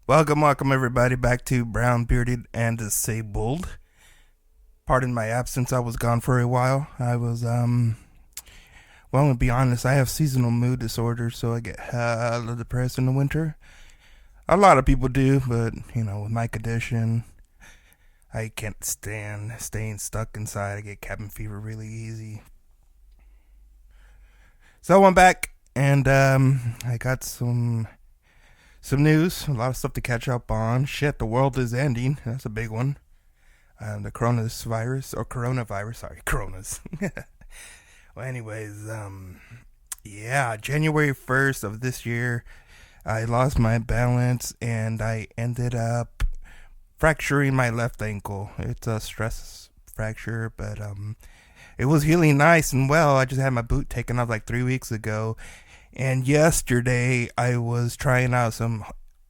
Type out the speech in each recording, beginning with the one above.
Welcome everybody back to Brown Bearded and Disabled. Pardon my absence, I was gone for a while. Well, to be honest, I have seasonal mood disorder, so I get hella depressed in the winter. A lot of people do, but, with my condition, I can't stand staying stuck inside. I get cabin fever really easy. So I'm back, and I got some news, a lot of stuff to catch up on. Shit, the world is ending. That's a big one. The coronavirus, sorry, coronas. Well, anyways, yeah, January 1st of this year, I lost my balance and I ended up fracturing my left ankle. It's a stress fracture, but it was healing nice and well. I just had my boot taken off like 3 weeks ago. And yesterday, I was trying out some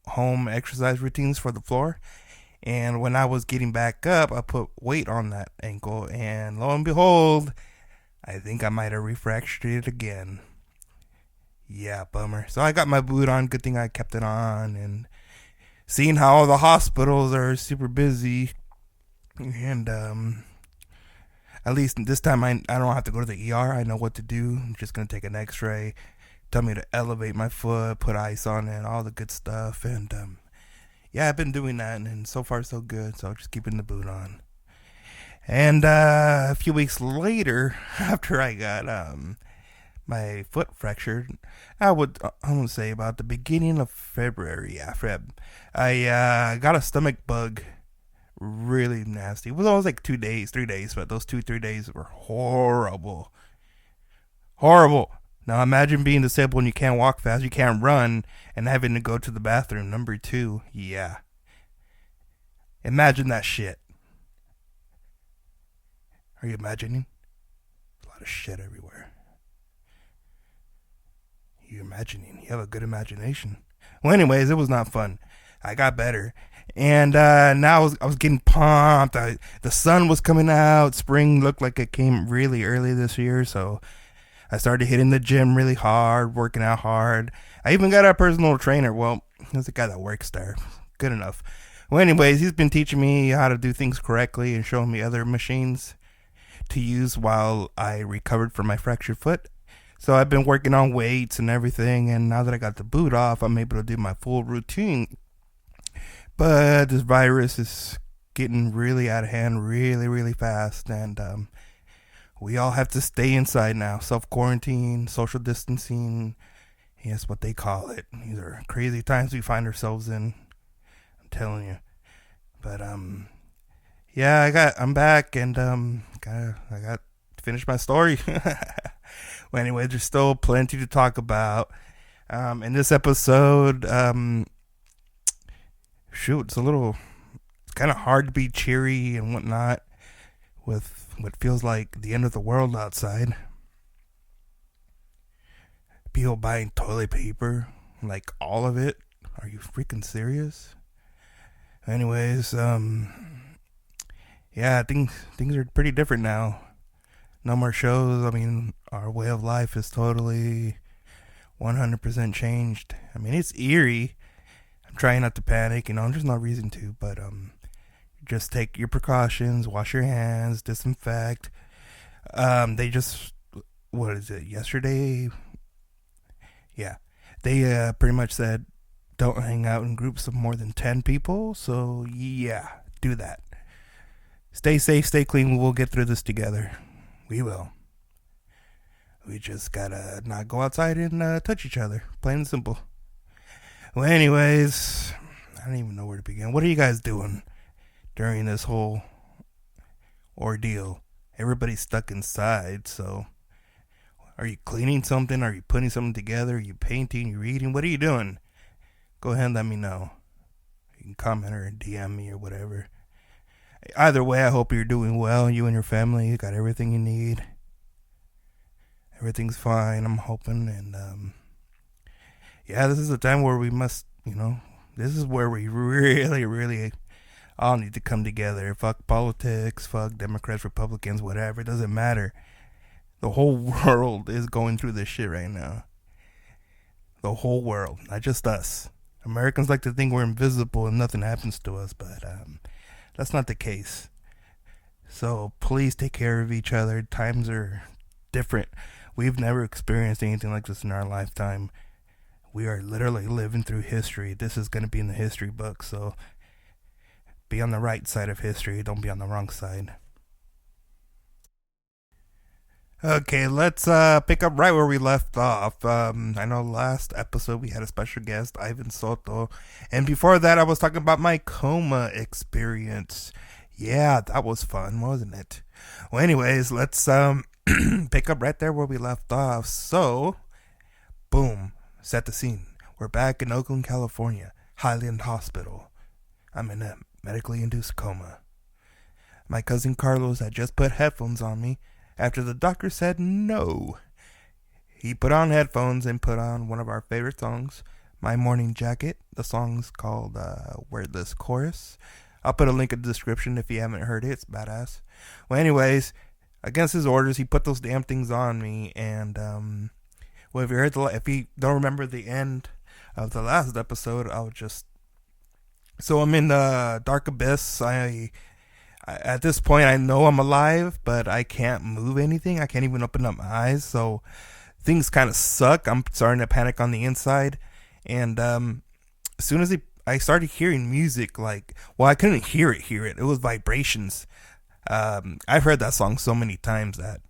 home exercise routines for the floor. And when I was getting back up, I put weight on that ankle. And lo and behold, I think I might have refractured it again. Yeah, bummer. So I got my boot on. Good thing I kept it on. And seeing how all the hospitals are super busy. And at least this time I don't have to go to the ER. I know what to do. I'm just going to take an x-ray. Tell me to elevate my foot, put ice on it, all the good stuff. And yeah, I've been doing that, and so far so good. So just keeping the boot on. And a few weeks later, after I got my foot fractured, I would say about the beginning of February. Yeah, Feb. I got a stomach bug, really nasty. It was always like 2 days, 3 days, but those 3 days were horrible, horrible. Now imagine being disabled and you can't walk fast, you can't run, and having to go to the bathroom. Number 2, yeah. Imagine that shit. Are you imagining? A lot of shit everywhere. You imagining? You have a good imagination. Well, anyways, it was not fun. I got better. And now I was getting pumped. The sun was coming out. Spring looked like it came really early this year, so I started hitting the gym really hard, working out hard. I even got a personal trainer. Well, there's a guy that works there. Good enough. Well, anyways, he's been teaching me how to do things correctly and showing me other machines to use while I recovered from my fractured foot. So I've been working on weights and everything, and now that I got the boot off, I'm able to do my full routine. But this virus is getting really out of hand really, really fast, and we all have to stay inside now. Self-quarantine, social distancing. Yes, what they call it. These are crazy times we find ourselves in. I'm telling you. But yeah, I'm back and I got to finish my story. Well, anyway, there's still plenty to talk about. In this episode, it's kind of hard to be cheery and whatnot with what feels like the end of the world outside. People buying toilet paper, like all of it. Are you freaking serious? Anyways, yeah, things are pretty different now. No more shows. I mean, our way of life is totally 100% changed. I mean, it's eerie. I'm trying not to panic, there's no reason to, but just take your precautions, wash your hands, disinfect. They just, what is it, yesterday? Yeah. They pretty much said don't hang out in groups of more than 10 people. So, yeah, do that. Stay safe, stay clean. We'll get through this together. We will. We just gotta not go outside and touch each other. Plain and simple. Well, anyways, I don't even know where to begin. What are you guys doing during this whole ordeal? Everybody's stuck inside, so are you cleaning something? Are you putting something together? Are you painting? Are you reading? What are you doing? Go ahead and let me know. You can comment or DM me or whatever. Either way, I hope you're doing well. You and your family, you got everything you need. Everything's fine, I'm hoping. And yeah, this is a time where we must, this is where we really, really all need to come together. Fuck politics, fuck Democrats, Republicans, whatever. It doesn't matter. The whole world is going through this shit right now. The whole world, not just us. Americans like to think we're invisible and nothing happens to us, but that's not the case. So please take care of each other. Times are different. We've never experienced anything like this in our lifetime. We are literally living through history. This is going to be in the history book, so be on the right side of history. Don't be on the wrong side. Okay, let's pick up right where we left off. I know last episode we had a special guest, Ivan Soto, and before that I was talking about my coma experience. Yeah, that was fun, wasn't it? Well, anyways, let's pick up right there where we left off. So, boom, set the scene. We're back in Oakland, California, Highland Hospital. I'm in a medically induced coma. My cousin Carlos had just put headphones on me after the doctor said no. He put on headphones and put on one of our favorite songs, My Morning Jacket. The song's called Wordless Chorus. I'll put a link in the description if you haven't heard it. It's badass. Well, anyways, against his orders, he put those damn things on me. And, well, if you don't remember the end of the last episode, I'll just... So I'm in the dark abyss. At this point, I know I'm alive, but I can't move anything. I can't even open up my eyes, so things kind of suck. I'm starting to panic on the inside, and as soon as I started hearing music, I couldn't hear it. It was vibrations. I've heard that song so many times that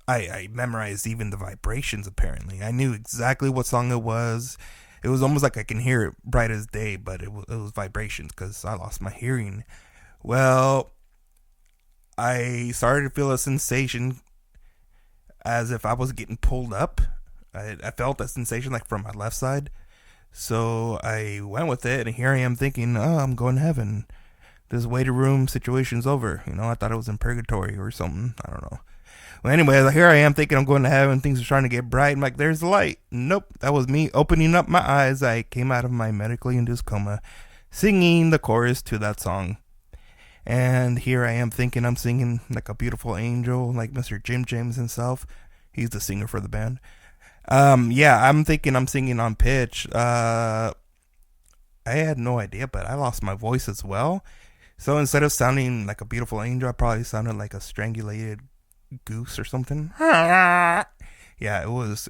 I memorized even the vibrations, apparently. I knew exactly what song it was. It was almost like I can hear it bright as day, but it was vibrations because I lost my hearing. Well, I started to feel a sensation as if I was getting pulled up. I felt a sensation like from my left side. So I went with it, and here I am thinking, oh, I'm going to heaven. This waiting room situation's over. I thought it was in purgatory or something. I don't know. Well, anyway, here I am thinking I'm going to heaven. Things are trying to get bright. I'm like, there's the light. Nope, that was me opening up my eyes. I came out of my medically induced coma, singing the chorus to that song. And here I am thinking I'm singing like a beautiful angel, like Mr. Jim James himself. He's the singer for the band. Yeah, I'm thinking I'm singing on pitch. I had no idea, but I lost my voice as well. So instead of sounding like a beautiful angel, I probably sounded like a strangulated goose or something. Yeah, it was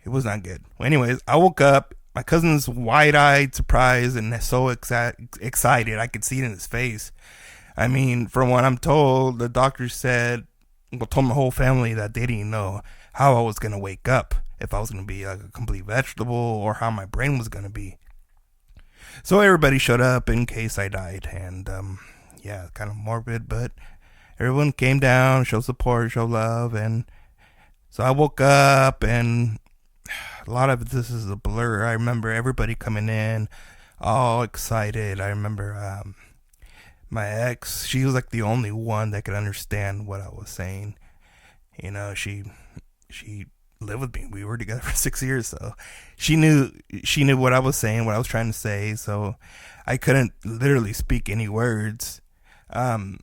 not good. Well, anyways, I woke up. My cousin's wide-eyed, surprised, and so excited. I could see it in his face. I mean, from what I'm told, the doctor told my whole family that they didn't know how I was going to wake up, if I was going to be like a complete vegetable, or how my brain was going to be. So everybody showed up in case I died, and yeah, kind of morbid, but everyone came down, showed support, showed love, and so I woke up, and a lot of this is a blur. I remember everybody coming in all excited. I remember my ex, she was like the only one that could understand what I was saying. She lived with me. We were together for 6 years, so she knew what I was saying, what I was trying to say, so I couldn't literally speak any words. I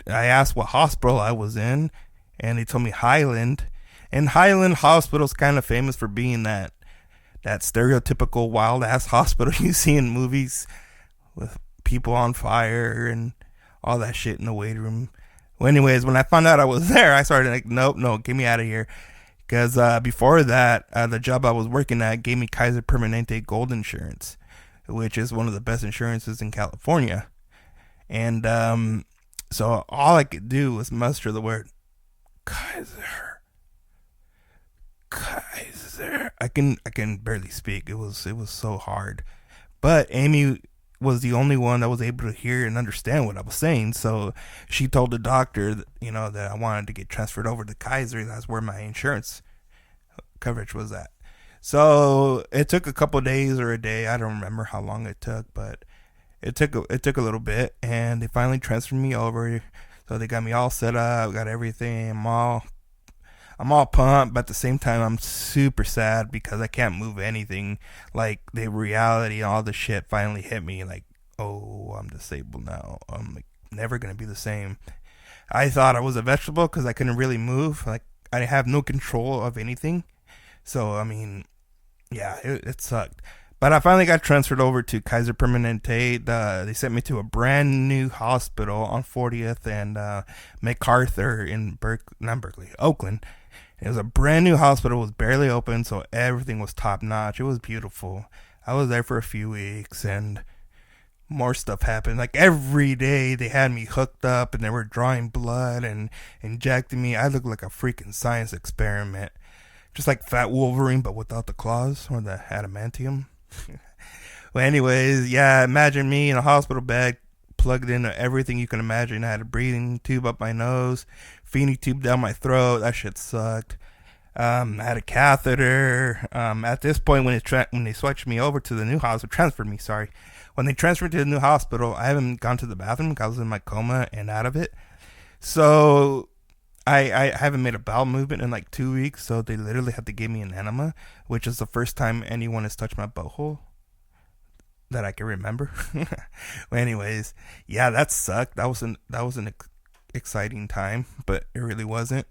asked what hospital I was in, and they told me Highland. And Highland Hospital's kind of famous for being that stereotypical wild ass hospital you see in movies with people on fire and all that shit in the waiting room. Well, anyways, when I found out I was there, I started like, nope, no, get me out of here. Because before that, the job I was working at gave me Kaiser Permanente Gold Insurance, which is one of the best insurances in California. And so all I could do was muster the word Kaiser. I can barely speak. It was so hard. But Amy was the only one that was able to hear and understand what I was saying. So she told the doctor that, that I wanted to get transferred over to Kaiser. That's where my insurance coverage was at. So it took a couple days or a day. I don't remember how long it took, but it took a little bit, and they finally transferred me over. So they got me all set up, got everything. I'm all pumped, but at the same time, I'm super sad because I can't move anything. Like, the reality and all the shit finally hit me. Like, oh, I'm disabled now. I'm like, never going to be the same. I thought I was a vegetable because I couldn't really move. Like, I have no control of anything. So, I mean, Yeah, it sucked. But I finally got transferred over to Kaiser Permanente. They sent me to a brand new hospital on 40th and MacArthur in not Berkeley, Oakland. It was a brand new hospital, was barely open, so everything was top notch. It was beautiful. I was there for a few weeks, and more stuff happened. Like every day, they had me hooked up, and they were drawing blood and injecting me. I looked like a freaking science experiment, just like Fat Wolverine, but without the claws or the adamantium. Well, anyways, yeah, imagine me in a hospital bed, plugged into everything you can imagine. I had a breathing tube up my nose, feeding tube down my throat. That shit sucked. I had a catheter. At this point, when they switched me over to the new hospital, transferred me, sorry. When they transferred to the new hospital, I haven't gone to the bathroom because I was in my coma and out of it. So I haven't made a bowel movement in like 2 weeks. So they literally had to give me an enema, which is the first time anyone has touched my butthole that I can remember. Well, anyways, yeah, that sucked. That was an exciting time, but it really wasn't.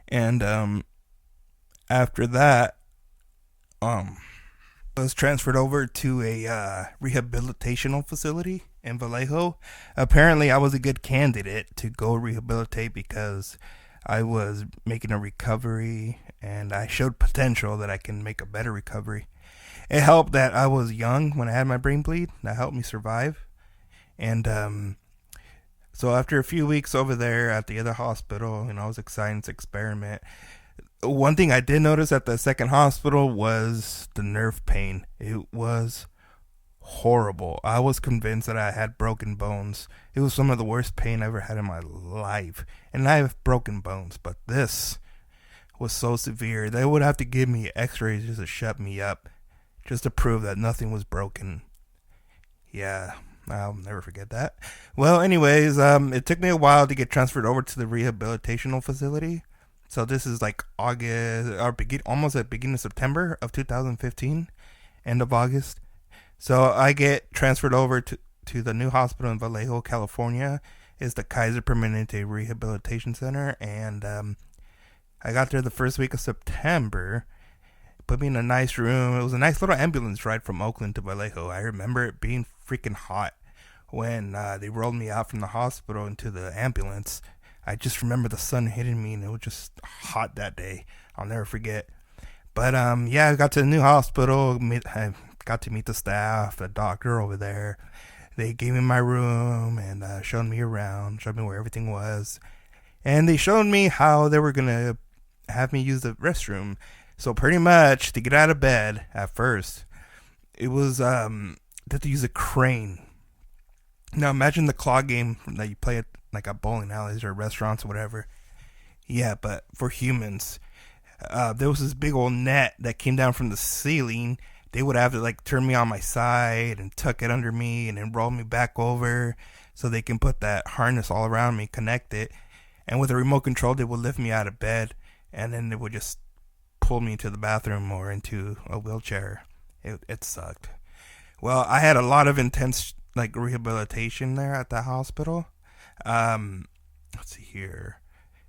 And after that, I was transferred over to a rehabilitational facility in Vallejo. Apparently, I was a good candidate to go rehabilitate because I was making a recovery and I showed potential that I can make a better recovery. It helped that I was young when I had my brain bleed. That helped me survive. And so after a few weeks over there at the other hospital, I was excited to experiment. One thing I did notice at the second hospital was the nerve pain. It was horrible. I was convinced that I had broken bones. It was some of the worst pain I ever had in my life. And I have broken bones, but this was so severe. They would have to give me x-rays just to shut me up, just to prove that nothing was broken. Yeah, I'll never forget that. Well, anyways, it took me a while to get transferred over to the rehabilitational facility. So this is like August, or almost at beginning of September of 2015, end of August. So I get transferred over to the new hospital in Vallejo, California. It's the Kaiser Permanente Rehabilitation Center, and I got there the first week of September. Put me in a nice room. It was a nice little ambulance ride from Oakland to Vallejo. I remember it being freaking hot when they rolled me out from the hospital into the ambulance. I just remember the sun hitting me, and it was just hot that day. I'll never forget. But yeah, I got to the new hospital. I got to meet the staff, the doctor over there. They gave me my room and showed me around, showed me where everything was, and they showed me how they were gonna have me use the restroom. So pretty much to get out of bed at first, it was they had to use a crane. Now imagine the claw game that you play at like at bowling alleys or restaurants or whatever. Yeah, but for humans, there was this big old net that came down from the ceiling. They would have to like turn me on my side and tuck it under me and then roll me back over so they can put that harness all around me, connect it, and with a remote control they would lift me out of bed and then they would just pull me into the bathroom or into a wheelchair. It sucked. Well, I had a lot of intense like rehabilitation there at the hospital. Let's see here.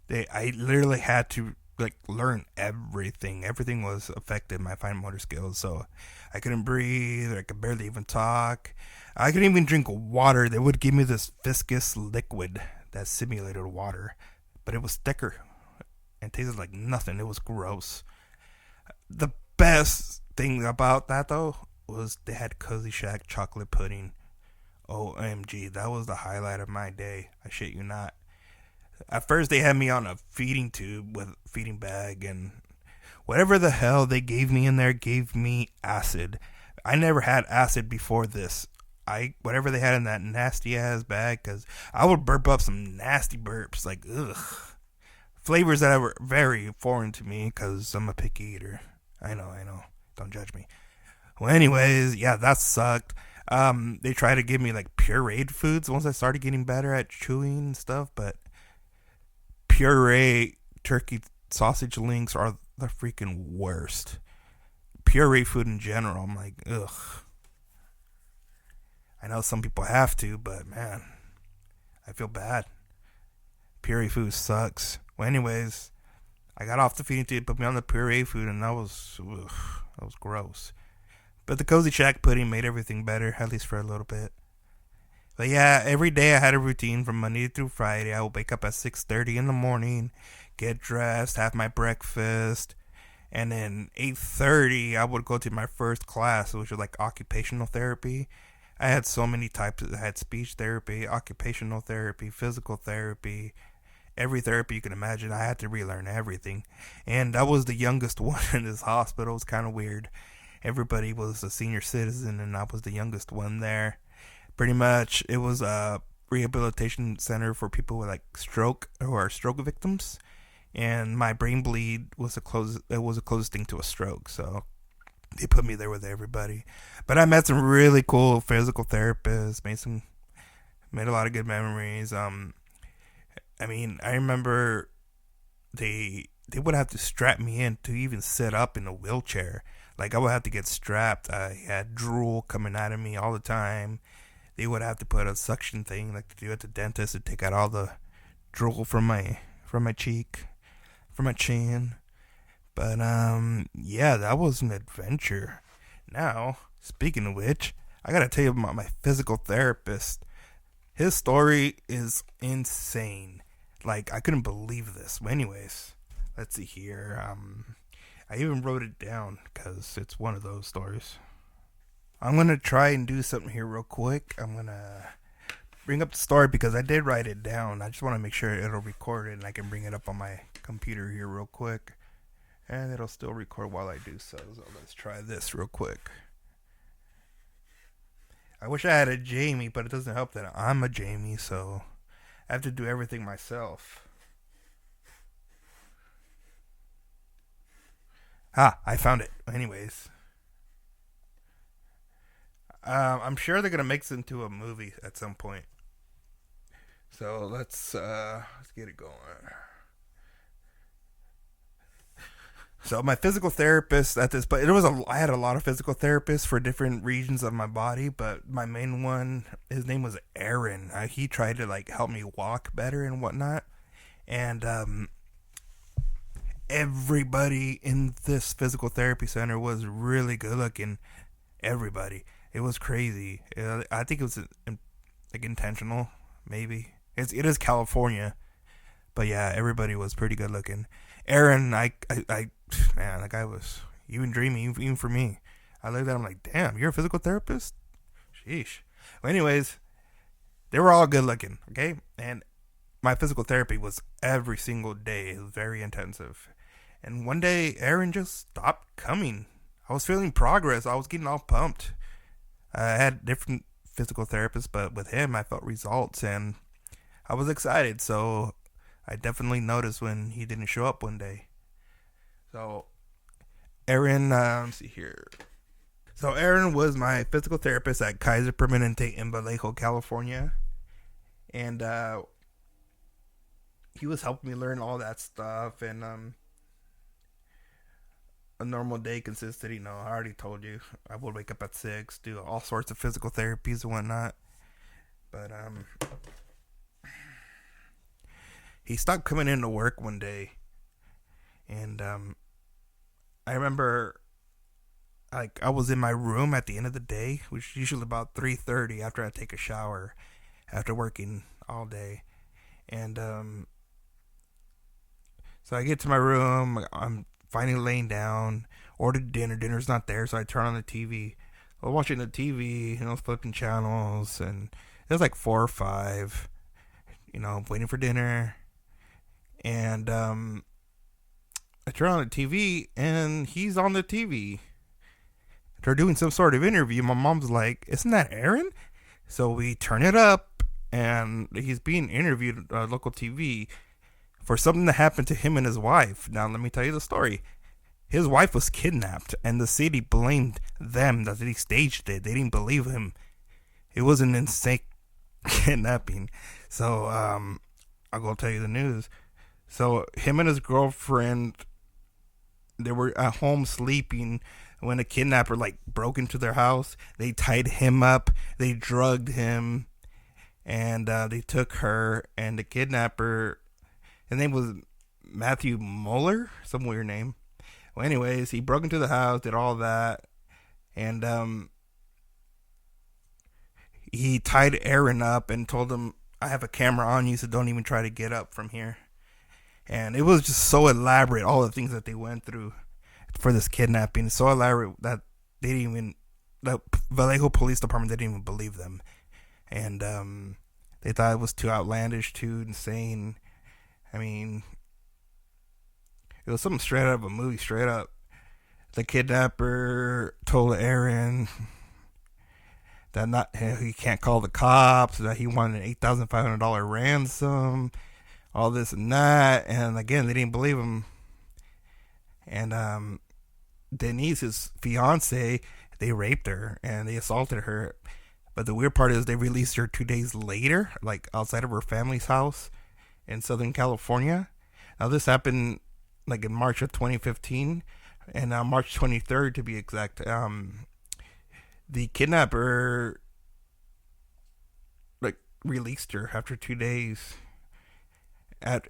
I literally had to like learn everything. Everything was affected my fine motor skills. So I couldn't breathe. Or I could barely even talk. I couldn't even drink water. They would give me this viscous liquid that simulated water, but it was thicker and tasted like nothing. It was gross. The best thing about that though was they had Cozy Shack chocolate pudding. OMG, that was the highlight of my day. I shit you not. At first, they had me on a feeding tube with a feeding bag, and whatever the hell they gave me in there gave me acid. I never had acid before this. Whatever they had in that nasty ass bag, because I would burp up some nasty burps, like ugh, flavors that were very foreign to me, because I'm a picky eater. I know. Don't judge me. Well, anyways, yeah, that sucked. They tried to give me like pureed foods once I started getting better at chewing and stuff, but puree turkey sausage links are the freaking worst. Puree food in general, I'm like, ugh. I know some people have to, but man, I feel bad. Puree food sucks. Well, anyways, I got off the feeding tube, put me on the puree food, and that was gross. But the cozy shack pudding made everything better, at least for a little bit. But yeah, every day I had a routine from Monday through Friday. I would wake up at 6:30 in the morning, get dressed, have my breakfast, and then 8:30 I would go to my first class, which was like occupational therapy. I had so many types. I had speech therapy, occupational therapy, physical therapy, every therapy you can imagine. I had to relearn everything, and I was the youngest one in this hospital. It was kind of weird. Everybody was a senior citizen, and I was the youngest one there. Pretty much, it was a rehabilitation center for people with like stroke who are stroke victims, and my brain bleed was the closest. It was the closest thing to a stroke, so they put me there with everybody. But I met some really cool physical therapists. Made a lot of good memories. I mean, I remember they would have to strap me in to even sit up in a wheelchair. Like I would have to get strapped. I had drool coming out of me all the time. They would have to put a suction thing like they do at the dentist to take out all the drool from my cheek, from my chin. But yeah, that was an adventure. Now, speaking of which, I gotta tell you about my physical therapist. His story is insane. Like I couldn't believe this. But anyways, let's see here. I even wrote it down because it's one of those stories. I'm gonna try and do something here real quick. I'm gonna bring up the story because I did write it down. I just want to make sure it'll record it and I can bring it up on my computer here real quick. And it'll still record while I do so. So let's try this real quick. I wish I had a Jamie, but it doesn't help that I'm a Jamie, so I have to do everything myself. Ah, I found it. Anyways, I'm sure they're gonna make this into a movie at some point. So let's get it going. So my physical therapist at this, but I had a lot of physical therapists for different regions of my body, but my main one, his name was Aaron. He tried to like help me walk better and whatnot, and everybody in this physical therapy center was really good looking. Everybody, it was crazy. I think it was like intentional, maybe. It is California, but yeah, everybody was pretty good looking. Aaron, man, that guy was even dreamy, even for me. I looked at him like, damn, you're a physical therapist? Sheesh. Well, anyways, they were all good looking, okay? And my physical therapy was every single day. It was very intensive. And one day, Aaron just stopped coming. I was feeling progress. I was getting all pumped. I had different physical therapists, but with him, I felt results, and I was excited. So I definitely noticed when he didn't show up one day. So Aaron, let's see here. So Aaron was my physical therapist at Kaiser Permanente in Vallejo, California, and he was helping me learn all that stuff. And a normal day consisted, I already told you, I would wake up at 6, do all sorts of physical therapies and whatnot. But he stopped coming into work one day, and I remember, like, I was in my room at the end of the day, which is usually about 3:30 after I take a shower, after working all day, and so I get to my room. I'm finally laying down, ordered dinner. Dinner's not there, so I turn on the TV. I was watching the TV, I was flipping channels, and it was like 4 or 5. Waiting for dinner, and I turn on the TV, and he's on the TV. They're doing some sort of interview. My mom's like, "Isn't that Aaron?" So we turn it up, and he's being interviewed on local TV for something that happened to him and his wife. Now, let me tell you the story. His wife was kidnapped, and the city blamed them that they staged it. They didn't believe him. It was an insane kidnapping. So, I'll go tell you the news. So, him and his girlfriend, they were at home sleeping when a kidnapper, like, broke into their house. They tied him up. They drugged him. And they took her, and the kidnapper, his name was Matthew Mueller, some weird name. Well, anyways, he broke into the house, did all that, and he tied Aaron up and told him, "I have a camera on you, so don't even try to get up from here." And it was just so elaborate, all the things that they went through for this kidnapping. So elaborate that they didn't even, the Vallejo Police Department didn't even believe them. And they thought it was too outlandish, too insane. I mean, it was something straight out of a movie, straight up. The kidnapper told Aaron that he can't call the cops, that he wanted an $8,500 ransom, all this and that, and again, they didn't believe him. And Denise, his fiance, they raped her and they assaulted her. But the weird part is they released her 2 days later, like outside of her family's house in Southern California. Now this happened like in March of 2015, and March 23rd to be exact. The kidnapper like released her after 2 days.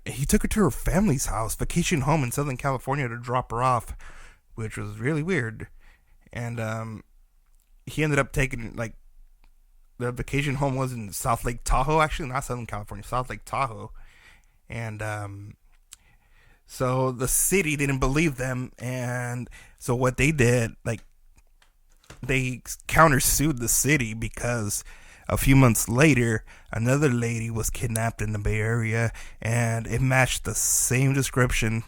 He took her to her family's house, vacation home in Southern California, to drop her off, which was really weird. And he ended up taking, like, the vacation home was in South Lake Tahoe, actually, not Southern California, South Lake Tahoe. And so the city didn't believe them, and so what they did, like, they countersued the city because a few months later, another lady was kidnapped in the Bay Area, and it matched the same description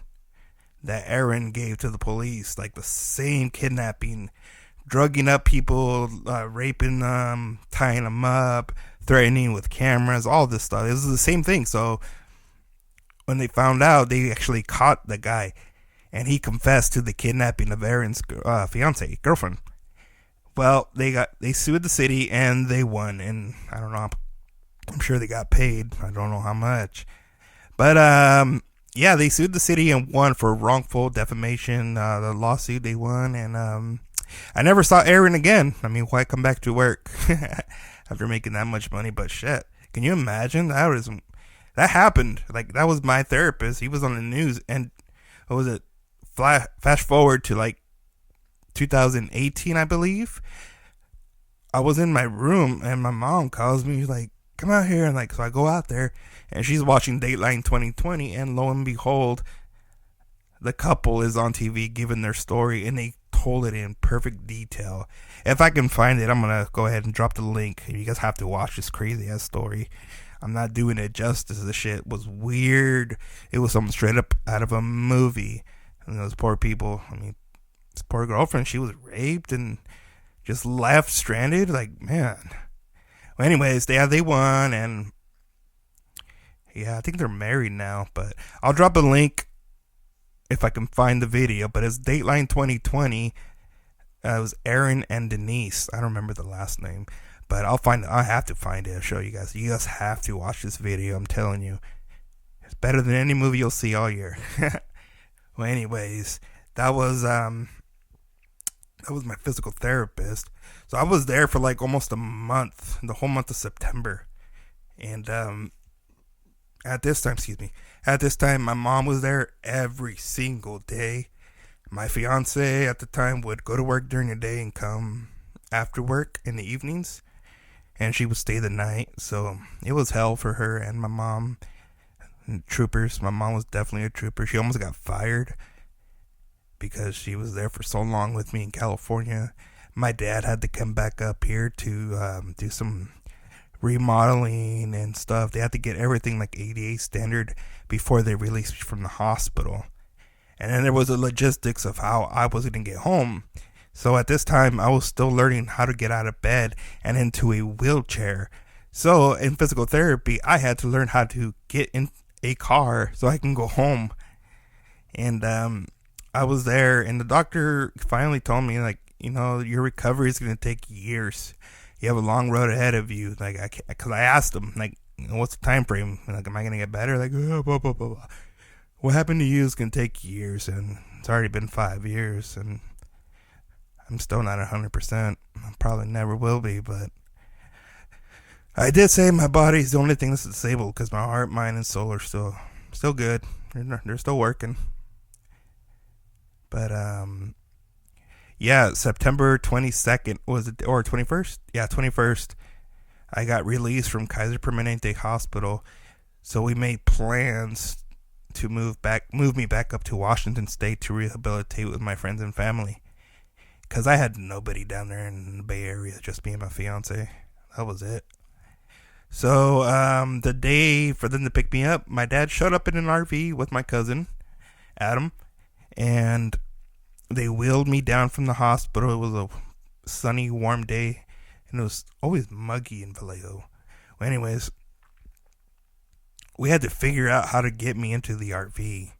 that Aaron gave to the police, like the same kidnapping, drugging up people, raping them, tying them up, threatening with cameras, all this stuff. It was the same thing. So when they found out, they actually caught the guy, and he confessed to the kidnapping of Aaron's fiance, girlfriend. Well, they sued the city and they won, and I don't know, I'm sure they got paid. I don't know how much, but yeah, they sued the city and won for wrongful defamation. The lawsuit they won, and I never saw Aaron again. I mean, why come back to work after making that much money? But shit, can you imagine that happened? Like, that was my therapist. He was on the news, and what was it? Flash forward to like 2018, I believe. I was in my room and my mom calls me, like, come out here, and like, so I go out there and she's watching Dateline 2020, and lo and behold, the couple is on TV giving their story, and they told it in perfect detail. If I can find it, I'm gonna go ahead and drop the link. You guys have to watch this crazy ass story. I'm not doing it justice. The shit was weird. It was something straight up out of a movie. And those poor people, I mean, this poor girlfriend, she was raped and just left stranded. Like, man. Well, anyways, they won, and yeah, I think they're married now. But I'll drop a link if I can find the video. But it's Dateline 2020. It was Aaron and Denise. I don't remember the last name, but I'll find it. I have to find it. I'll show you guys. You guys have to watch this video. I'm telling you, it's better than any movie you'll see all year. Well, anyways, that was my physical therapist. So I was there for like almost a month, the whole month of September. And at this time, my mom was there every single day. My fiance at the time would go to work during the day and come after work in the evenings, and she would stay the night. So it was hell for her and my mom. And troopers. My mom was definitely a trooper. She almost got fired because she was there for so long with me in California. My dad had to come back up here to do some remodeling and stuff. They had to get everything like ADA standard before they released me from the hospital. And then there was the logistics of how I was going to get home. So at this time, I was still learning how to get out of bed and into a wheelchair. So in physical therapy, I had to learn how to get in a car so I can go home. And I was there, and the doctor finally told me, like, you know, your recovery is going to take years. You have a long road ahead of you. Like, because I asked him, like, what's the time frame? Like, am I going to get better? Like, blah, blah, blah, blah. What happened to you is going to take years, and it's already been 5 years, and I'm still not 100%. I probably never will be, but I did say my body is the only thing that's disabled, because my heart, mind, and soul are still still good. They're still working. But yeah, September 22nd was it, or 21st? Yeah, 21st. I got released from Kaiser Permanente Hospital, so we made plans to move me back up to Washington State to rehabilitate with my friends and family. Cause I had nobody down there in the Bay Area, just me and my fiance. That was it. So the day for them to pick me up, my dad showed up in an RV with my cousin Adam, and they wheeled me down from the hospital. It was a sunny, warm day, and it was always muggy in Vallejo. Well, anyways, we had to figure out how to get me into the RV,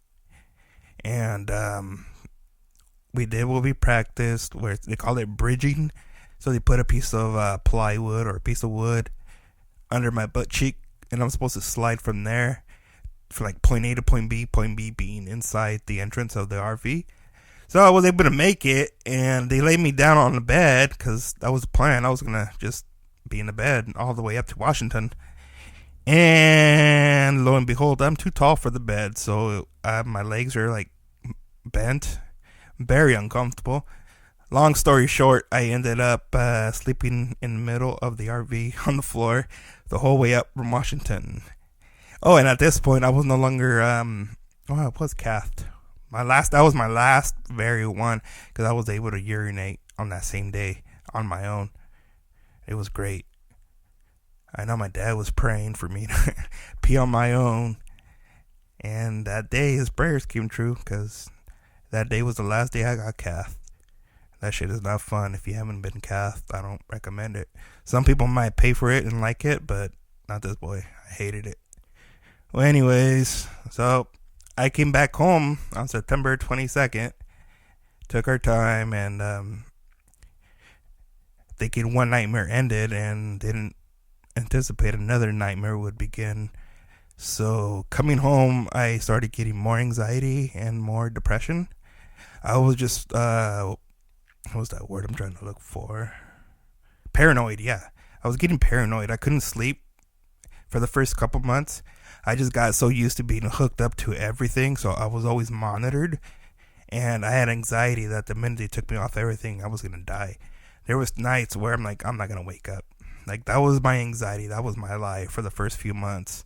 and we did what we practiced, where they call it bridging. So they put a piece of plywood or a piece of wood under my butt cheek, and I'm supposed to slide from there for like point A to point B being inside the entrance of the RV. So I was able to make it, and they laid me down on the bed because that was the plan. I was gonna just be in the bed all the way up to Washington, and lo and behold, I'm too tall for the bed, so my legs are like bent, very uncomfortable. Long story short, I ended up sleeping in the middle of the RV on the floor the whole way up from Washington. Oh, and at this point, I was no longer, I was cathed. That was my last very one, because I was able to urinate on that same day on my own. It was great. I know my dad was praying for me to pee on my own, and that day his prayers came true, because that day was the last day I got cathed. That shit is not fun. If you haven't been cathed, I don't recommend it. Some people might pay for it and like it, but not this boy. I hated it. Well, anyways, so I came back home on September 22nd. Took our time, and thinking one nightmare ended, and didn't anticipate another nightmare would begin. So coming home, I started getting more anxiety and more depression. I was just what was that word I'm trying to look for? Paranoid, yeah. I was getting paranoid. I couldn't sleep for the first couple months. I just got so used to being hooked up to everything, so I was always monitored. And I had anxiety that the minute they took me off everything, I was going to die. There was nights where I'm like, I'm not going to wake up. Like, that was my anxiety. That was my life for the first few months.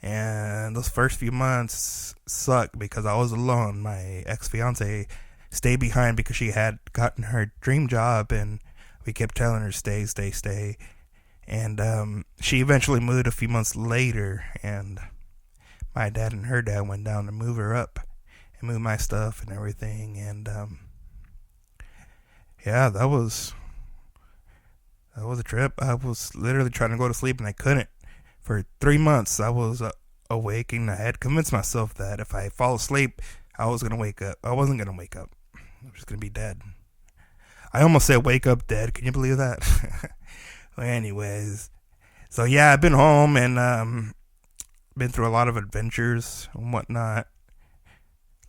And those first few months sucked because I was alone. My ex-fiance stayed behind because she had gotten her dream job, and we kept telling her stay. And she eventually moved a few months later, and my dad and her dad went down to move her up and move my stuff and everything. And yeah, that was a trip. I was literally trying to go to sleep, and I couldn't. For 3 months, I was awake, and I had convinced myself that if I fall asleep, I was going to wake up. I wasn't going to wake up. I was just going to be dead. I almost said wake up dead. Can you believe that? Well, anyways. So, yeah, I've been home and been through a lot of adventures and whatnot.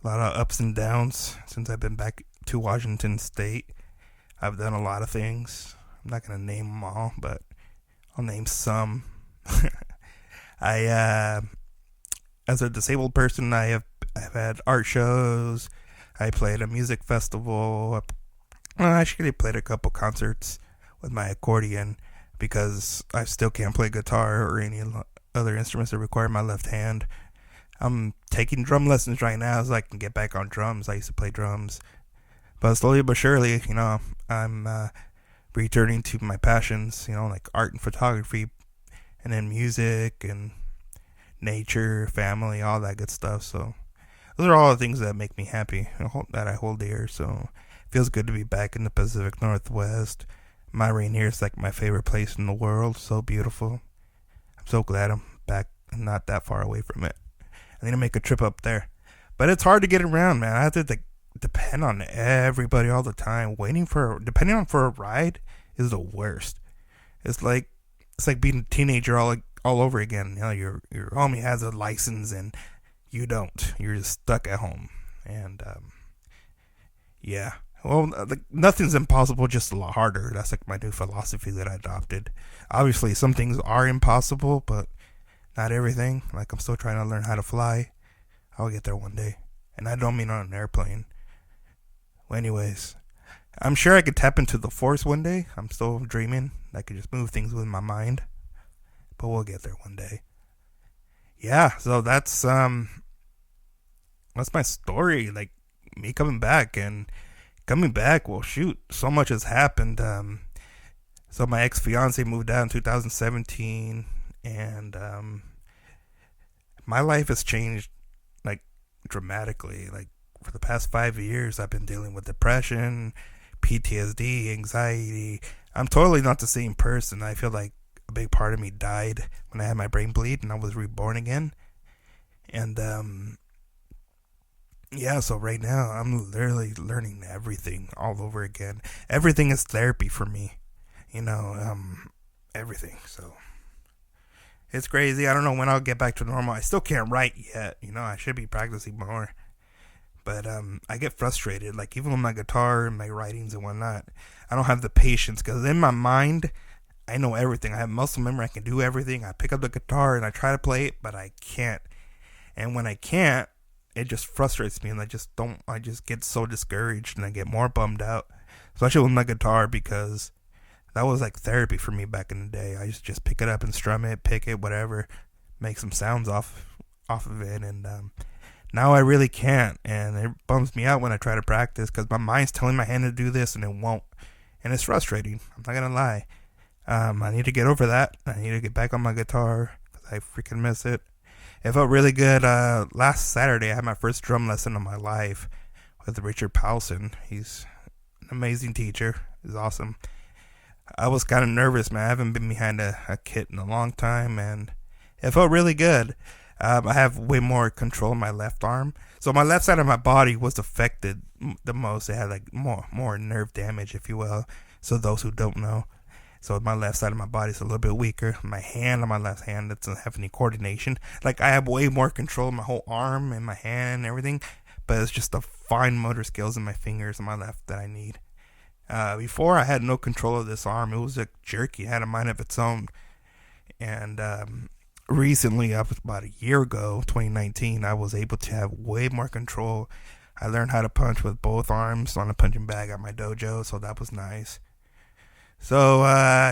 A lot of ups and downs since I've been back to Washington State. I've done a lot of things. I'm not going to name them all, but I'll name some. As a disabled person, I've had art shows. I played a music festival. I actually played a couple concerts with my accordion because I still can't play guitar or any other instruments that require my left hand. I'm taking drum lessons right now so I can get back on drums. I used to play drums. But slowly but surely, I'm returning to my passions, like art and photography, and then music and nature, family, all that good stuff. So those are all the things that make me happy, that I hold dear. So it feels good to be back in the Pacific Northwest. My Rainier is like my favorite place in the world. So beautiful. I'm so glad I'm back and not that far away from it. I need to make a trip up there. But it's hard to get around, man. I have to depend on everybody all the time. Depending on for a ride is the worst. It's like being a teenager all over again. Your homie has a license and you don't. You're just stuck at home. And yeah. Well, nothing's impossible, just a lot harder. That's like my new philosophy that I adopted. Obviously, some things are impossible, but Not everything. Like, I'm still trying to learn how to fly. I'll get there one day. And I don't mean on an airplane. Well, anyways, I'm sure I could tap into the force one day. I'm still dreaming. I could just move things with my mind. But we'll get there one day. Yeah, so that's my story. Like, me coming back. And coming back, well, shoot, so much has happened. So my ex-fiance moved out in 2017. And my life has changed, like, dramatically. Like, for the past 5 years, I've been dealing with depression, PTSD, anxiety. I'm totally not the same person. I feel like a big part of me died when I had my brain bleed and I was reborn again. And yeah, so right now I'm literally learning everything all over again. Everything is therapy for me, you know, everything. So it's crazy. I don't know when I'll get back to normal. I still can't write yet. You know, I should be practicing more. But I get frustrated. Like, even with my guitar and my writings and whatnot, I don't have the patience. Because in my mind, I know everything. I have muscle memory. I can do everything. I pick up the guitar and I try to play it, but I can't. And when I can't, it just frustrates me. And I just get so discouraged and I get more bummed out. Especially with my guitar, because that was like therapy for me back in the day. I used to just pick it up and strum it, pick it, whatever, make some sounds off of it. And now I really can't, and it bums me out when I try to practice because my mind's telling my hand to do this and it won't, and it's frustrating. I'm not gonna lie. I need to get over that. I need to get back on my guitar because I freaking miss it. It felt really good. Last Saturday I had my first drum lesson of my life with Richard Powelson. He's an amazing teacher. He's awesome. I was kind of nervous, man. I haven't been behind a kit in a long time, and it felt really good. I have way more control in my left arm. So my left side of my body was affected the most. It had like more nerve damage, if you will. So those who don't know. So my left side of my body is a little bit weaker. My hand on my left hand doesn't have any coordination. Like, I have way more control of my whole arm and my hand and everything. But it's just the fine motor skills in my fingers on my left that I need. Before, I had no control of this arm. It was a jerky. It had a mind of its own. And recently, about a year ago, 2019, I was able to have way more control. I learned how to punch with both arms on a punching bag at my dojo, so that was nice. So,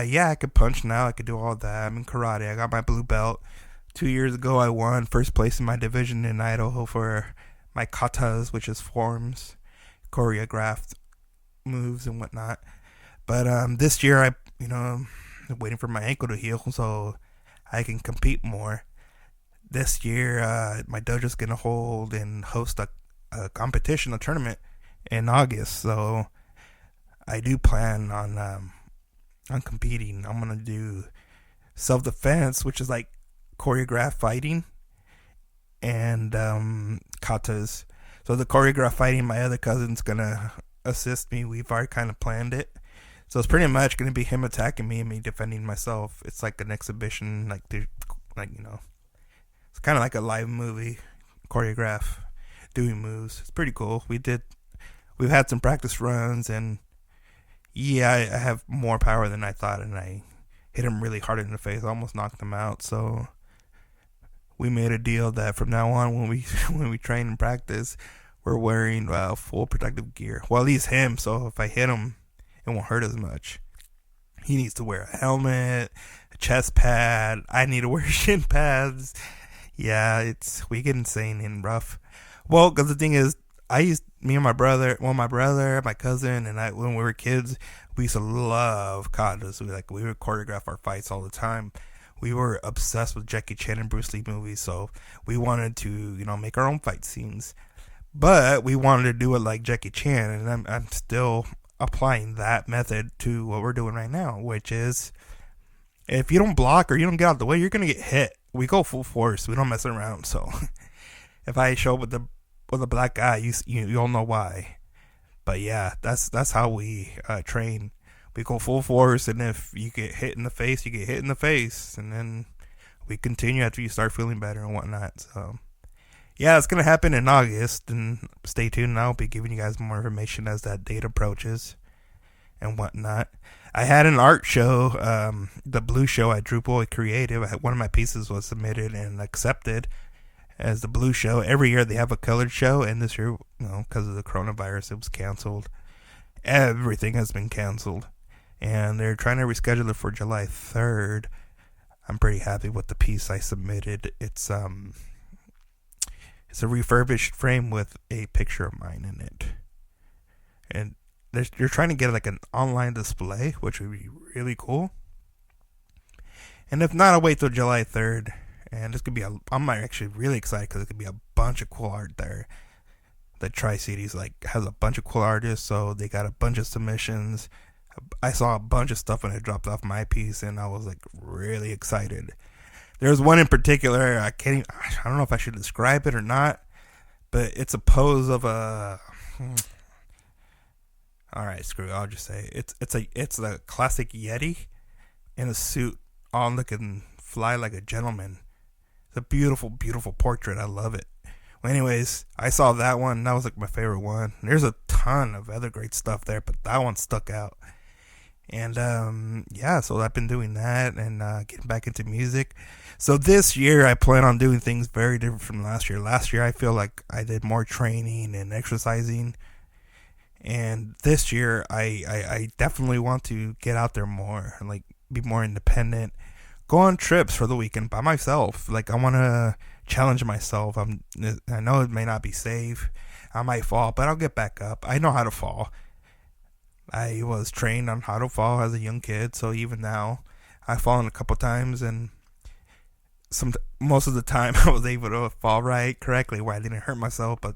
yeah, I could punch now. I could do all that. I'm in karate. I got my blue belt. 2 years ago, I won first place in my division in Idaho for my katas, which is forms, choreographed moves and whatnot. But this year, I'm waiting for my ankle to heal, so I can compete more. This year, my dojo's gonna hold and host a competition, a tournament in August. So I do plan on competing. I'm gonna do self-defense, which is like choreographed fighting, and katas. So the choreographed fighting, my other cousin's gonna assist me. We've already kind of planned it. So it's pretty much going to be him attacking me and me defending myself. It's like an exhibition, it's kind of like a live movie, choreograph, doing moves. It's pretty cool. We've had some practice runs, and yeah, I have more power than I thought, and I hit him really hard in the face. I almost knocked him out. So we made a deal that from now on, when we train and practice, we're wearing full protective gear. Well, at least him. So if I hit him, it won't hurt as much. He needs to wear a helmet, a chest pad. I need to wear shin pads. Yeah, we get insane and rough. Well, because the thing is, my brother, my cousin, and I, when we were kids, we used to love katas. We would choreograph our fights all the time. We were obsessed with Jackie Chan and Bruce Lee movies, so we wanted to, make our own fight scenes. But we wanted to do it like Jackie Chan, and I'm still applying that method to what we're doing right now, which is, if you don't block or you don't get out of the way, you're gonna get hit. We go full force. We don't mess around. So if I show up with a black eye, you'll know why. But yeah, that's how we train. We go full force, and if you get hit in the face, you get hit in the face, and then we continue after you start feeling better and whatnot. So yeah, it's going to happen in August, and stay tuned. I'll be giving you guys more information as that date approaches. and whatnot. I had an art show, the Blue Show at Drew Boy Creative. One of my pieces was submitted and accepted as the Blue Show. Every year they have a colored show, and this year, because of the coronavirus, it was canceled. Everything has been canceled, and they're trying to reschedule it for July 3rd. I'm pretty happy with the piece I submitted. It's a refurbished frame with a picture of mine in it, and you're trying to get like an online display, which would be really cool. And if not, I'll wait till July 3rd. And this could be I'm actually really excited because it could be a bunch of cool art there. The Tri-Cities has a bunch of cool artists, so they got a bunch of submissions. I saw a bunch of stuff when I dropped off my piece, and I was really excited. There's one in particular, I don't know if I should describe it or not, but it's a pose of a... Alright, screw it, I'll just say it's a classic Yeti in a suit, all looking fly like a gentleman. It's a beautiful, beautiful portrait. I love it. Well, anyways, I saw that one. That was my favorite one. There's a ton of other great stuff there, but that one stuck out. And so I've been doing that and getting back into music. So this year I plan on doing things very different from last year. Last year I feel like I did more training and exercising. And this year, I definitely want to get out there more and be more independent. Go on trips for the weekend by myself. I want to challenge myself. I know it may not be safe. I might fall, but I'll get back up. I know how to fall. I was trained on how to fall as a young kid, so even now, I've fallen a couple times, and most of the time I was able to fall correctly where I didn't hurt myself. But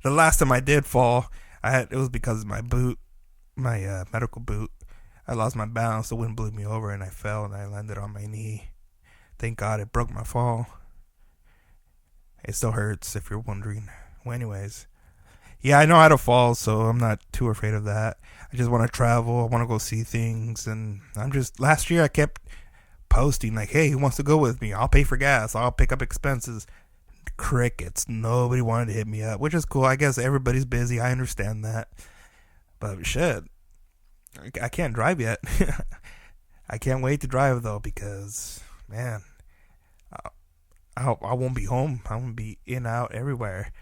the last time I did fall, it was because of my boot, my medical boot. I lost my balance, the wind blew me over, and I fell, and I landed on my knee. Thank God it broke my fall. It still hurts, if you're wondering. Well, anyways, yeah, I know how to fall, so I'm not too afraid of that. I just want to travel. I want to go see things, and last year I kept posting, hey, who wants to go with me? I'll pay for gas. I'll pick up expenses. Crickets. Nobody wanted to hit me up, which is cool. I guess everybody's busy. I understand that. But shit, I can't drive yet. I can't wait to drive though, because man, I won't be home. I won't be in, out, everywhere.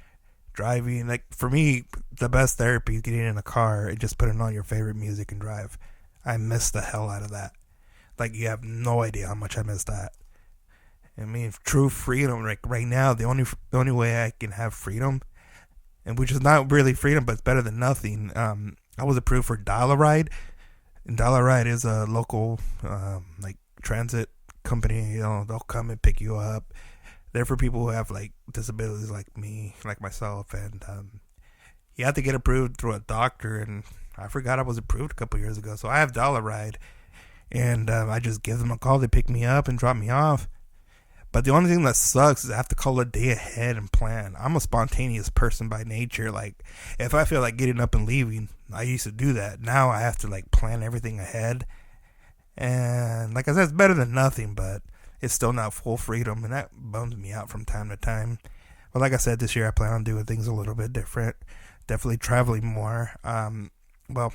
Driving, for me, the best therapy is getting in a car and just putting on your favorite music and drive. I miss the hell out of that. You have no idea how much I miss that. I mean, true freedom. Right now, the only way I can have freedom, and which is not really freedom, but it's better than nothing. I was approved for Dollaride, and Dollaride is a local transit company. They'll come and pick you up. They're for people who have disabilities like me, like myself, and you have to get approved through a doctor. And I forgot I was approved a couple years ago, so I have Dollaride, and I just give them a call. They pick me up and drop me off. But the only thing that sucks is I have to call a day ahead and plan. I'm a spontaneous person by nature. If I feel like getting up and leaving, I used to do that. Now I have to plan everything ahead. And like I said, it's better than nothing, but it's still not full freedom, and that bums me out from time to time. But like I said, this year I plan on doing things a little bit different. Definitely traveling more. Well,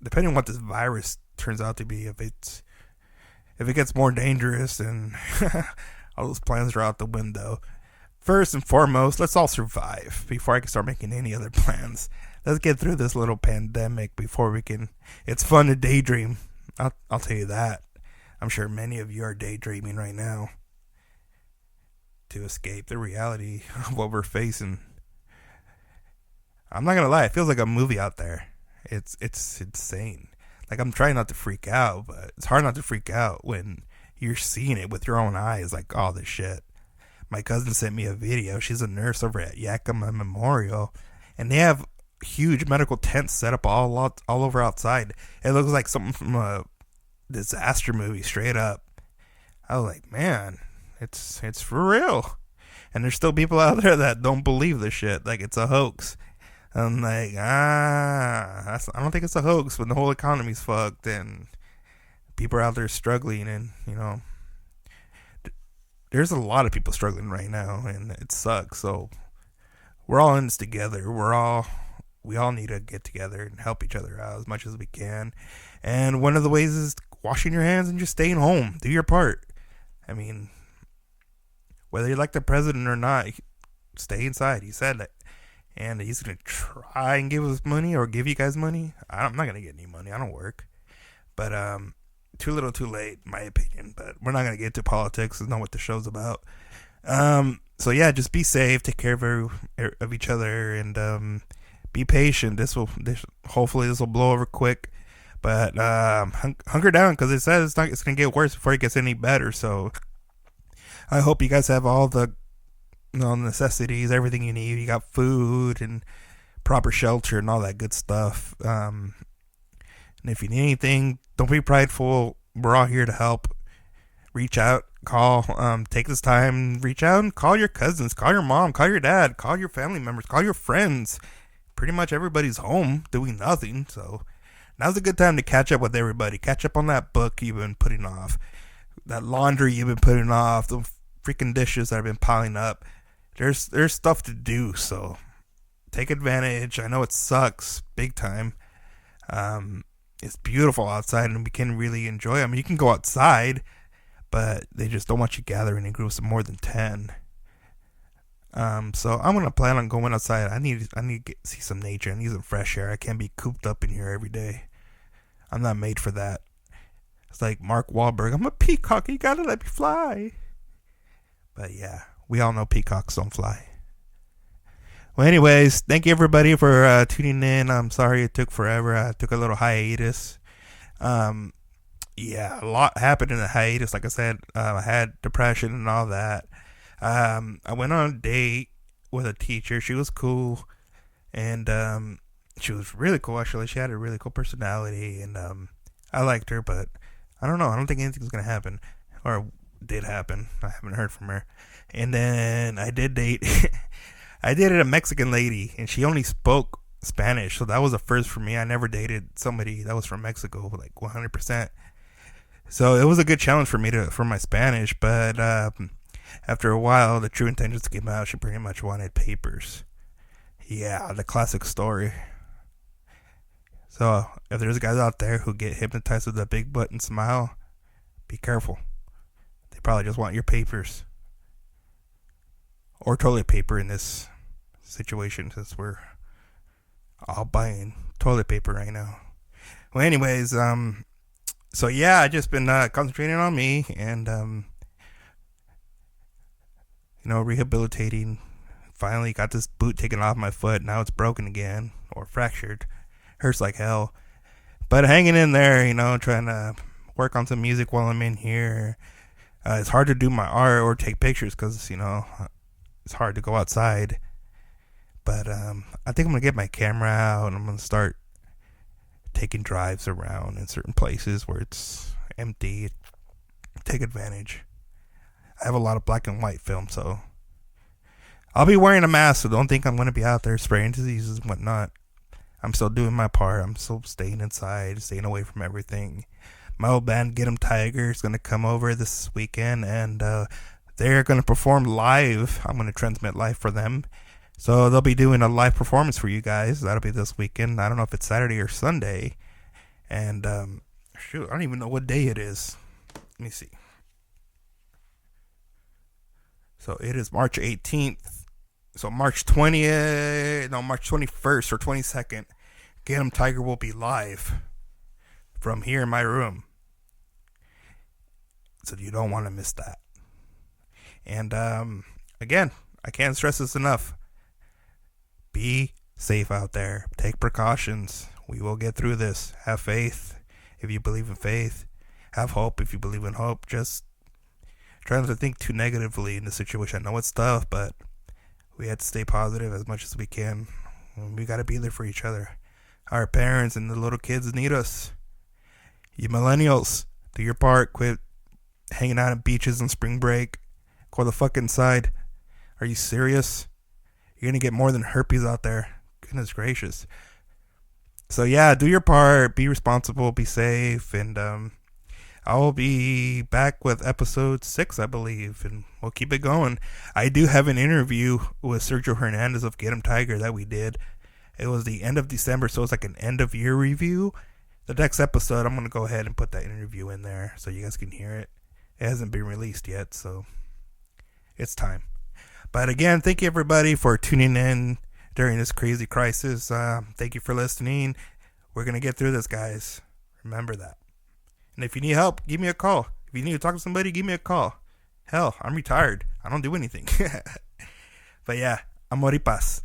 depending on what this virus turns out to be, if it gets more dangerous, then all those plans are out the window. First and foremost, let's all survive before I can start making any other plans. Let's get through this little pandemic before we can. It's fun to daydream. I'll tell you that. I'm sure many of you are daydreaming right now to escape the reality of what we're facing. I'm not gonna lie, it feels like a movie out there. It's insane. I'm trying not to freak out, but it's hard not to freak out when you're seeing it with your own eyes, all this shit. My cousin sent me a video. She's a nurse over at Yakima Memorial, and they have huge medical tents set up all over outside. It looks like something from a disaster movie, straight up. I was like, man, it's for real. And there's still people out there that don't believe this shit, it's a hoax. I'm like, I don't think it's a hoax when the whole economy's fucked and people are out there struggling, and there's a lot of people struggling right now, and it sucks. So we're all in this together. We're all we all need to get together and help each other out as much as we can. And one of the ways is washing your hands and just staying home. Do your part. I mean, whether you like the president or not, stay inside. He said that. And he's going to try and give us money or give you guys money. I'm not going to get any money. I don't work. But too little too late, in my opinion. But we're not going to get into politics. It's not what the show's about. So yeah, just be safe. Take care of each other. And be patient. Hopefully this will blow over quick. But hunker down, because it says it's going to get worse before it gets any better. So I hope you guys have all the necessities, everything you need. You got food and proper shelter and all that good stuff. And if you need anything, don't be prideful. We're all here to help. Reach out, call, take this time, reach out and call your cousins, call your mom, call your dad, call your family members, call your friends. Pretty much everybody's home doing nothing, so now's a good time to catch up with everybody. Catch up on that book you've been putting off, that laundry you've been putting off, the freaking dishes that have been piling up. There's stuff to do, so take advantage. I know it sucks big time. It's beautiful outside and we can really enjoy it. I mean, you can go outside, but they just don't want you gathering in groups of more than 10. So I'm gonna plan on going outside. I need to see some nature. I need some fresh air. I can't be cooped up in here every day. I'm not made for that. It's like Mark Wahlberg. I'm a peacock. You gotta let me fly. But yeah, we all know peacocks don't fly. Well, anyways, thank you everybody for tuning in. I'm sorry it took forever. I took a little hiatus. Yeah, a lot happened in the hiatus. Like I said, I had depression and all that. I went on a date with a teacher. She was cool. And she was really cool, actually. She had a really cool personality. And I liked her, but I don't know. I don't think anything's going to happen. Or did happen. I haven't heard from her. And then I did date. I dated a Mexican lady, and she only spoke Spanish. So that was a first for me. I never dated somebody that was from Mexico, like 100%. So it was a good challenge for my Spanish. But after a while, the true intentions came out. She pretty much wanted papers. Yeah, the classic story. So if there's guys out there who get hypnotized with a big butt and smile, be careful. They probably just want your papers. Or toilet paper in this situation, since we're all buying toilet paper right now. Well, anyways, so yeah, I just been concentrating on me and rehabilitating. Finally got this boot taken off my foot. Now it's broken again, or fractured. Hurts like hell. But hanging in there, trying to work on some music while I'm in here. It's hard to do my art or take pictures because, it's hard to go outside. But I think I'm going to get my camera out and I'm going to start taking drives around in certain places where it's empty. Take advantage. I have a lot of black and white film, so I'll be wearing a mask, so don't think I'm going to be out there spraying diseases and whatnot. I'm still doing my part. I'm still staying inside, staying away from everything. My old band, Get 'em Tiger, is going to come over this weekend, and they're going to perform live. I'm going to transmit live for them. So they'll be doing a live performance for you guys. That'll be this weekend. I don't know if it's Saturday or Sunday. And, I don't even know what day it is. Let me see. So it is March 18th. So March 21st or 22nd, Get 'em Tiger will be live from here in my room. So you don't want to miss that. And again, I can't stress this enough. Be safe out there. Take precautions. We will get through this. Have faith if you believe in faith. Have hope if you believe in hope. Just try not to think too negatively in the situation. I know it's tough, but we have to stay positive as much as we can. We got to be there for each other. Our parents and the little kids need us. You millennials, do your part. Quit hanging out at beaches on spring break. Go the fuck inside. Are you serious? You're going to get more than herpes out there. Goodness gracious. So yeah, do your part. Be responsible. Be safe. And I'll be back with episode 6, I believe. And we'll keep it going. I do have an interview with Sergio Hernandez of Get 'em Tiger that we did. It was the end of December, so it's like an end of year review. The next episode, I'm going to go ahead and put that interview in there so you guys can hear it. It hasn't been released yet, so it's time. But again, thank you everybody for tuning in during this crazy crisis. Thank you for listening. We're going to get through this, guys. Remember that. And if you need help, give me a call. If you need to talk to somebody, give me a call. Hell, I'm retired. I don't do anything. But yeah, amor y paz.